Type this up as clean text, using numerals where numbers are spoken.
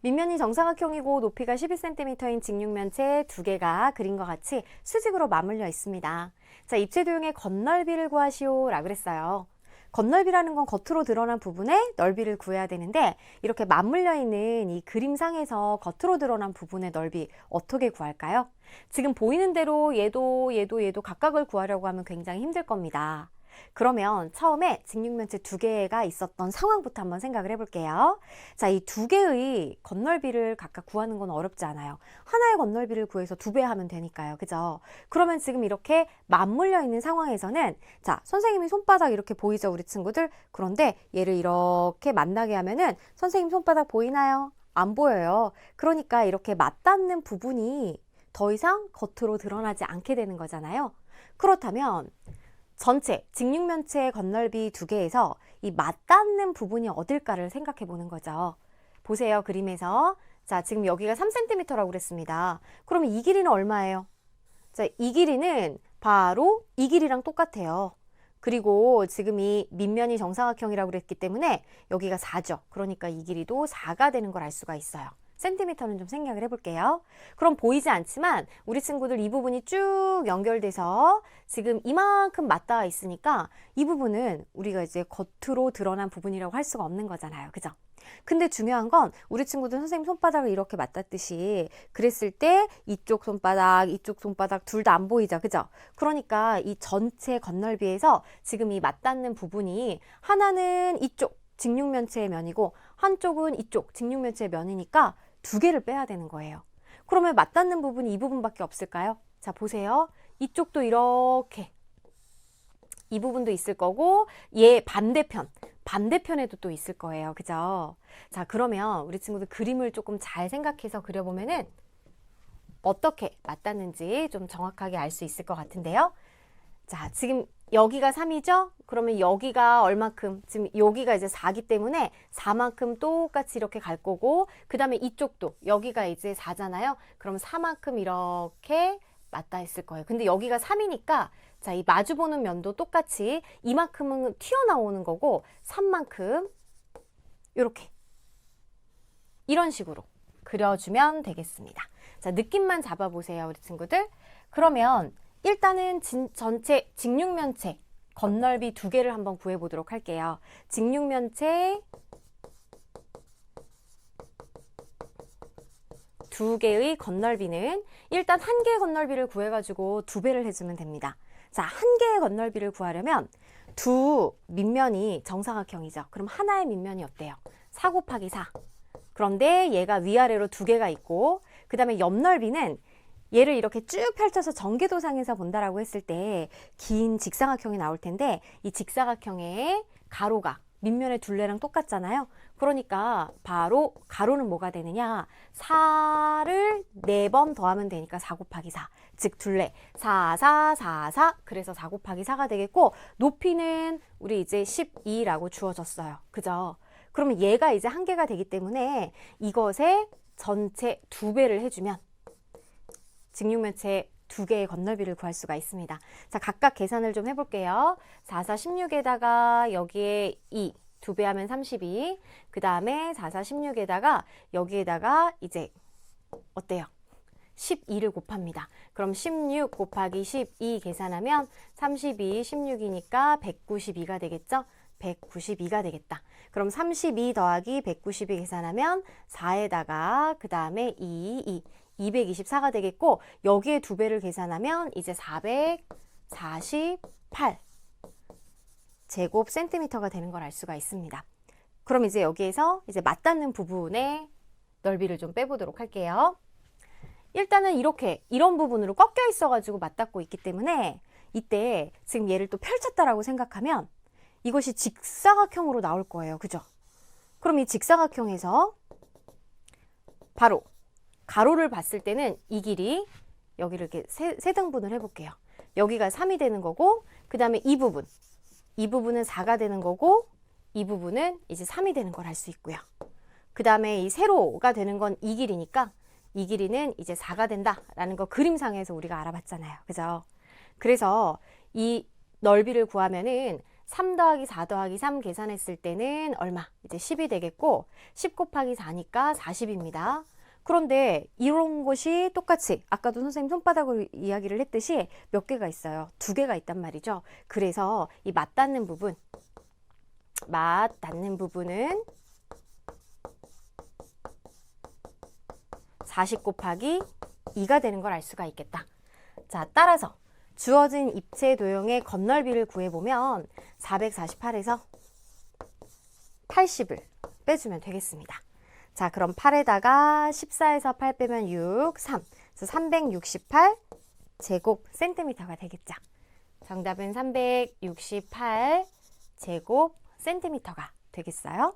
밑면이 정사각형이고 높이가 12cm인 직육면체 두 개가 그림과 같이 수직으로 맞물려 있습니다. 자, 입체 도형의 겉넓이를 구하시오 라고 그랬어요. 겉넓이라는 건 겉으로 드러난 부분의 넓이를 구해야 되는데 이렇게 맞물려 있는 이 그림상에서 겉으로 드러난 부분의 넓이 어떻게 구할까요? 지금 보이는 대로 얘도 각각을 구하려고 하면 굉장히 힘들 겁니다. 그러면 처음에 직육면체 두 개가 있었던 상황부터 한번 생각을 해볼게요. 자, 이 두 개의 겉넓이를 각각 구하는 건 어렵지 않아요. 하나의 겉넓이를 구해서 두 배 하면 되니까요. 그죠? 그러면 지금 이렇게 맞물려 있는 상황에서는 자, 선생님이 손바닥 이렇게 보이죠, 우리 친구들? 그런데 얘를 이렇게 만나게 하면은 선생님 손바닥 보이나요? 안 보여요. 그러니까 이렇게 맞닿는 부분이 더 이상 겉으로 드러나지 않게 되는 거잖아요. 그렇다면 전체 직육면체의 겉넓이 두 개에서 이 맞닿는 부분이 어딜까를 생각해 보는 거죠. 보세요, 그림에서. 자, 지금 여기가 3cm라고 그랬습니다. 그러면 이 길이는 얼마예요? 자, 이 길이는 바로 이 길이랑 똑같아요. 그리고 지금 이 밑면이 정사각형이라고 그랬기 때문에 여기가 4죠. 그러니까 이 길이도 4가 되는 걸 알 수가 있어요. 센티미터는 좀 생각을 해볼게요. 그럼 보이지 않지만 우리 친구들 이 부분이 쭉 연결돼서 지금 이만큼 맞닿아 있으니까 이 부분은 우리가 이제 겉으로 드러난 부분이라고 할 수가 없는 거잖아요. 그죠? 근데 중요한 건 우리 친구들 선생님 손바닥을 이렇게 맞닿듯이 그랬을 때 이쪽 손바닥 둘 다 안 보이죠. 그죠? 그러니까 이 전체 겉넓이에서 지금 이 맞닿는 부분이 하나는 이쪽 직육면체의 면이고 한쪽은 이쪽 직육면체의 면이니까 두 개를 빼야 되는 거예요. 그러면 맞닿는 부분이 이 부분밖에 없을까요? 자, 보세요. 이쪽도 이렇게 이 부분도 있을 거고 얘 반대편에도 또 있을 거예요. 그죠? 자, 그러면 우리 친구들 그림을 조금 잘 생각해서 그려보면은 어떻게 맞닿는지 좀 정확하게 알 수 있을 것 같은데요. 자, 지금 여기가 3이죠? 그러면 여기가 얼마큼? 지금 여기가 이제 4기 때문에 4만큼 똑같이 이렇게 갈 거고 그 다음에 이쪽도 여기가 이제 4잖아요. 그럼 4만큼 이렇게 맞닿아 있을 거예요. 근데 여기가 3이니까 자, 이 마주보는 면도 똑같이 이만큼은 튀어나오는 거고 3만큼 이렇게 이런 식으로 그려주면 되겠습니다. 자, 느낌만 잡아보세요, 우리 친구들. 그러면 일단은 전체 직육면체 겉넓이 두 개를 한번 구해보도록 할게요. 직육면체 두 개의 겉넓이는 일단 한 개의 겉넓이를 구해가지고 두 배를 해주면 됩니다. 자, 한 개의 겉넓이를 구하려면 두 밑면이 정사각형이죠. 그럼 하나의 밑면이 어때요? 4 곱하기 4. 그런데 얘가 위아래로 두 개가 있고 그 다음에 옆 넓이는 얘를 이렇게 쭉 펼쳐서 전개도상에서 본다라고 했을 때 긴 직사각형이 나올 텐데 이 직사각형의 가로가 밑면의 둘레랑 똑같잖아요. 그러니까 바로 가로는 뭐가 되느냐? 4를 4번 더하면 되니까 4 곱하기 4. 즉 둘레 4, 4, 4, 4. 그래서 4 곱하기 4가 되겠고 높이는 우리 이제 12라고 주어졌어요. 그죠? 그러면 얘가 이제 한 개가 되기 때문에 이것의 전체 두 배를 해주면 직육면체 두 개의 겉넓이를 구할 수가 있습니다. 자, 각각 계산을 좀 해볼게요. 4, 4, 16에다가 여기에 2, 두 배 하면 32. 그 다음에 4, 4, 16에다가 여기에다가 이제 어때요? 12를 곱합니다. 그럼 16 곱하기 12 계산하면 32, 16이니까 192가 되겠죠? 192가 되겠다. 그럼 32 더하기 192 계산하면 4에다가 그 다음에 224가 되겠고 여기에 두 배를 계산하면 이제 448 제곱 센티미터가 되는 걸 알 수가 있습니다. 그럼 이제 여기에서 이제 맞닿는 부분의 넓이를 좀 빼보도록 할게요. 일단은 이런 부분으로 꺾여 있어가지고 맞닿고 있기 때문에 이때 지금 얘를 또 펼쳤다라고 생각하면 이것이 직사각형으로 나올 거예요. 그죠? 그럼 이 직사각형에서 바로 가로를 봤을 때는 이 길이 여기를 이렇게 세 등분을 해볼게요. 여기가 3이 되는 거고 그 다음에 이 부분은 4가 되는 거고 이 부분은 이제 3이 되는 걸 알 수 있고요. 그 다음에 이 세로가 되는 건 이 길이니까 이 길이는 이제 4가 된다라는 거 그림상에서 우리가 알아봤잖아요. 그죠? 그래서 이 넓이를 구하면은 3 더하기 4 더하기 3 계산했을 때는 얼마? 이제 10이 되겠고 10 곱하기 4니까 40입니다. 그런데 이런 것이 똑같이 아까도 선생님 손바닥으로 이야기를 했듯이 몇 개가 있어요. 2개가 있단 말이죠. 그래서 이 맞닿는 부분은 40 곱하기 2가 되는 걸 알 수가 있겠다. 자, 따라서 주어진 입체 도형의 건널비를 구해보면 448에서 80을 빼주면 되겠습니다. 자, 그럼 8에다가 14에서 8 빼면 6, 3. 그래서 368 제곱 센티미터가 되겠죠. 정답은 368 제곱 센티미터가 되겠어요.